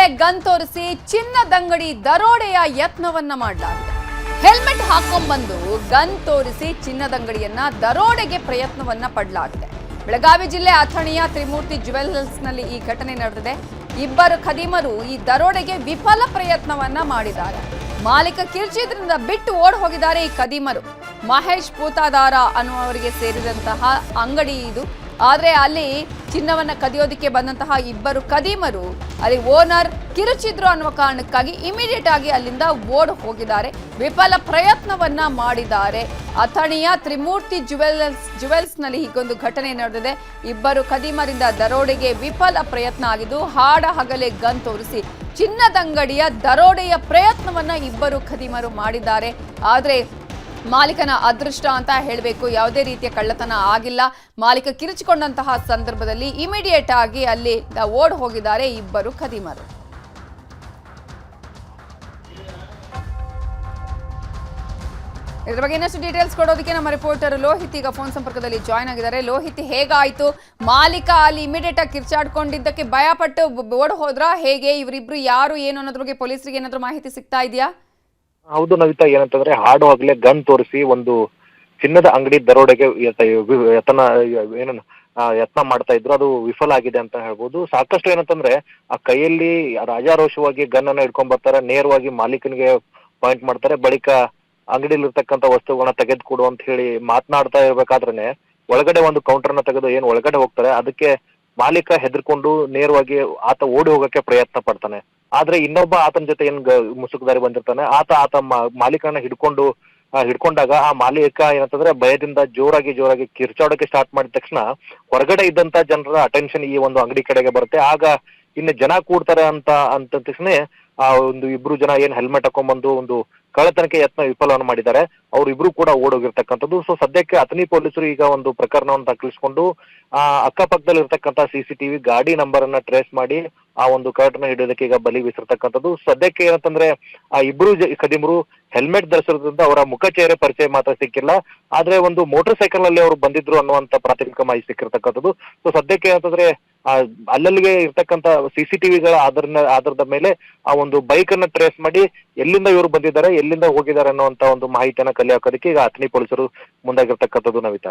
ಹಗಲೇ gun ತೋರಿಸಿ ಚಿನ್ನದಂಗಡಿ ದರೋಡೆಯ ಯತ್ನವನ್ನ ಮಾಡಲಾಗಿದೆ. Helmet ಹಾಕೊಂಡ್ಬಂದು gun ತೋರಿಸಿ ಚಿನ್ನದಂಗಡಿಯನ್ನ ದರೋಡೆಗೆ ಪ್ರಯತ್ನವನ್ನ ಪಡಲಾಗಿದೆ. ಬೆಳಗಾವಿ ಜಿಲ್ಲೆ ಅಥಣಿಯ ತ್ರಿಮೂರ್ತಿ ಜ್ಯುವೆಲ್ಸ್ನಲ್ಲಿ ಈ ಘಟನೆ ನಡೆದಿದೆ. ಇಬ್ಬರು ಖದೀಮರು ಈ ದರೋಡೆಗೆ ವಿಫಲ ಪ್ರಯತ್ನವನ್ನ ಮಾಡಿದ್ದಾರೆ. ಮಾಲೀಕ ಕಿರ್ಚಿದ್ರಿಂದ ಬಿಟ್ಟು ಓಡ್ ಹೋಗಿದ್ದಾರೆ ಈ ಖದೀಮರು. ಮಹೇಶ್ ಪೂತಾದಾರ ಅನ್ನುವವರಿಗೆ ಸೇರಿದಂತಹ ಅಂಗಡಿ ಇದು. ಆದ್ರೆ ಅಲ್ಲಿ ಚಿನ್ನವನ್ನ ಕದಿಯೋದಕ್ಕೆ ಬಂದಂತಹ ಇಬ್ಬರು ಖದೀಮರು ಅಲ್ಲಿ ಓನರ್ ಕಿರುಚಿದ್ರು ಅನ್ನುವ ಕಾರಣಕ್ಕಾಗಿ ಇಮಿಡಿಯೇಟ್ ಆಗಿ ಅಲ್ಲಿಂದ ಓಡ್ ಹೋಗಿದ್ದಾರೆ. ವಿಫಲ ಪ್ರಯತ್ನವನ್ನ ಮಾಡಿದ್ದಾರೆ. ಅಥಣಿಯ ತ್ರಿಮೂರ್ತಿ ಜ್ಯುವೆಲ್ಸ್ ನಲ್ಲಿ ಹೀಗೊಂದು ಘಟನೆ ನಡೆದಿದೆ. ಇಬ್ಬರು ಖದೀಮರಿಂದ ದರೋಡೆಗೆ ವಿಫಲ ಪ್ರಯತ್ನ ಆಗಿದ್ದು, ಹಾಡ ಹಗಲೇ ಗನ್ ತೋರಿಸಿ ಚಿನ್ನದಂಗಡಿಯ ದರೋಡೆಯ ಪ್ರಯತ್ನವನ್ನ ಇಬ್ಬರು ಖದೀಮರು ಮಾಡಿದ್ದಾರೆ. ಆದ್ರೆ ಮಾಲೀಕನ ಅದೃಷ್ಟ ಅಂತ ಹೇಳಬೇಕು, ಯಾವುದೇ ರೀತಿಯ ಕಳ್ಳತನ ಆಗಿಲ್ಲ. ಮಾಲೀಕ ಕಿರಿಚಿಕೊಂಡಂತಹ ಸಂದರ್ಭದಲ್ಲಿ ಇಮಿಡಿಯೇಟ್ ಆಗಿ ಅಲ್ಲಿ ಓಡ್ ಹೋಗಿದ್ದಾರೆ ಇಬ್ಬರು ಖದೀಮರು. ಇದರ ಬಗ್ಗೆ ಇನ್ನಷ್ಟು ಡೀಟೇಲ್ಸ್ ಕೊಡೋದಕ್ಕೆ ನಮ್ಮ ರಿಪೋರ್ಟರ್ ಲೋಹಿತ್ ಈಗ ಫೋನ್ ಸಂಪರ್ಕದಲ್ಲಿ ಜಾಯ್ನ್ ಆಗಿದ್ದಾರೆ. ಲೋಹಿತ್, ಹೇಗಾಯ್ತು? ಮಾಲೀಕ ಅಲ್ಲಿ ಇಮಿಡಿಯೇಟ್ ಆಗಿ ಕಿರ್ಚಾಡ್ಕೊಂಡಿದ್ದಕ್ಕೆ ಭಯಪಟ್ಟು ಓಡ್ ಹೋದ್ರ ಹೇಗೆ? ಇವರಿಬ್ರು ಯಾರು ಏನು ಅನ್ನೋದ್ರ ಬಗ್ಗೆ ಪೊಲೀಸರಿಗೆ ಏನಾದ್ರು ಮಾಹಿತಿ ಸಿಗ್ತಾ ಇದೆಯಾ? ಹೌದು ನವಿತಾ, ಏನಂತಂದ್ರೆ ಹಾಡು ಹಗಲೇ ಗನ್ ತೋರಿಸಿ ಒಂದು ಚಿನ್ನದ ಅಂಗಡಿ ದರೋಡೆಗೆ ಯತ್ನ ಮಾಡ್ತಾ ಇದ್ರು. ಅದು ವಿಫಲ ಆಗಿದೆ ಅಂತ ಹೇಳ್ಬೋದು. ಸಾಕಷ್ಟು ಏನಂತಂದ್ರೆ ಆ ಕೈಯಲ್ಲಿ ರಾಜಾರೋಷವಾಗಿ ಗನ್ ಅನ್ನ ಹಿಡ್ಕೊಂಡ್ ಬರ್ತಾರೆ, ನೇರವಾಗಿ ಮಾಲೀಕನಿಗೆ ಪಾಯಿಂಟ್ ಮಾಡ್ತಾರೆ. ಬಳಿಕ ಅಂಗಡಿಯಲ್ಲಿ ಇರ್ತಕ್ಕಂಥ ವಸ್ತುಗಳನ್ನ ತೆಗೆದುಕೊಡು ಅಂತ ಹೇಳಿ ಮಾತನಾಡ್ತಾ ಇರ್ಬೇಕಾದ್ರೇನೆ ಒಳಗಡೆ ಒಂದು ಕೌಂಟರ್ನ ತೆಗೆದು ಏನ್ ಒಳಗಡೆ ಹೋಗ್ತಾರೆ. ಅದಕ್ಕೆ ಮಾಲೀಕ ಹೆದರ್ಕೊಂಡು ನೇರವಾಗಿ ಆತ ಓಡಿ ಹೋಗಕ್ಕೆ ಪ್ರಯತ್ನ ಪಡ್ತಾನೆ. ಆದ್ರೆ ಇನ್ನೊಬ್ಬ ಆತನ ಜೊತೆ ಏನ್ ಮುಸುಕುದಾರಿ ಬಂದಿರ್ತಾನೆ, ಆತ ಮಾಲೀಕನ ಹಿಡ್ಕೊಂಡಾಗ ಆ ಮಾಲೀಕ ಏನಂತಂದ್ರೆ ಭಯದಿಂದ ಜೋರಾಗಿ ಕಿರ್ಚಾಡೋಕೆ ಸ್ಟಾರ್ಟ್ ಮಾಡಿದ ತಕ್ಷಣ ಹೊರಗಡೆ ಇದ್ದಂತ ಜನರ ಅಟೆನ್ಷನ್ ಈ ಒಂದು ಅಂಗಡಿ ಕಡೆಗೆ ಬರುತ್ತೆ. ಆಗ ಇನ್ನು ಜನ ಕೂಡ್ತಾರೆ ಅಂತ ತಕ್ಷಣ ಆ ಒಂದು ಇಬ್ರು ಜನ ಏನ್ ಹೆಲ್ಮೆಟ್ ಹಾಕೊಂಡ್ಬಂದು ಒಂದು ಕಳ್ಳತನಕ್ಕೆ ಯತ್ನ ವಿಫಲವನ್ನು ಮಾಡಿದ್ದಾರೆ. ಅವ್ರು ಇಬ್ರು ಕೂಡ ಓಡೋಗಿರ್ತಕ್ಕಂಥದ್ದು. ಸೊ ಸದ್ಯಕ್ಕೆ ಅಥಣಿ ಪೊಲೀಸರು ಈಗ ಒಂದು ಪ್ರಕರಣವನ್ನು ದಾಖಲಿಸಿಕೊಂಡು ಅಕ್ಕಪಕ್ಕದಲ್ಲಿ ಇರ್ತಕ್ಕಂಥ CCTV ಗಾಡಿ ನಂಬರ್ ಅನ್ನ ಟ್ರೇಸ್ ಮಾಡಿ ಆ ಒಂದು ಕಳ್ಳತನ ಹಿಡಿಯೋದಕ್ಕೆ ಈಗ ಬಲಿ ಬೀಸಿರ್ತಕ್ಕಂಥದ್ದು. ಸದ್ಯಕ್ಕೆ ಏನಂತಂದ್ರೆ ಆ ಇಬ್ರು ಖದೀಮರು ಹೆಲ್ಮೆಟ್ ಧರಿಸಿರೋದ್ರಿಂದ ಅವರ ಮುಖ ಚೇಹರೆ ಪರಿಚಯ ಮಾತ್ರ ಸಿಕ್ಕಿಲ್ಲ. ಆದ್ರೆ ಒಂದು ಮೋಟರ್ ಸೈಕಲ್ ನಲ್ಲಿ ಅವರು ಬಂದಿದ್ರು ಅನ್ನುವಂತ ಪ್ರಾಥಮಿಕ ಮಾಹಿತಿ ಸಿಕ್ಕಿರ್ತಕ್ಕಂಥದ್ದು. ಸೊ ಸದ್ಯಕ್ಕೆ ಏನಂತಂದ್ರೆ ಅಲ್ಲಲ್ಲಿಗೆ ಇರ್ತಕ್ಕಂಥ CCTVಗಳ ಆಧಾರದ ಮೇಲೆ ಆ ಒಂದು ಬೈಕ್ ಅನ್ನ ಟ್ರೇಸ್ ಮಾಡಿ ಎಲ್ಲಿಂದ ಇವರು ಬಂದಿದ್ದಾರೆ, ಎಲ್ಲಿಂದ ಹೋಗಿದ್ದಾರೆ ಅನ್ನುವಂತ ಒಂದು ಮಾಹಿತಿಯನ್ನ ಕಲೆ ಹಾಕೋದಕ್ಕೆ ಈಗ ಅಥಣಿ ಪೊಲೀಸರು ಮುಂದಾಗಿರ್ತಕ್ಕಂಥದ್ದು ನವಿತಾ.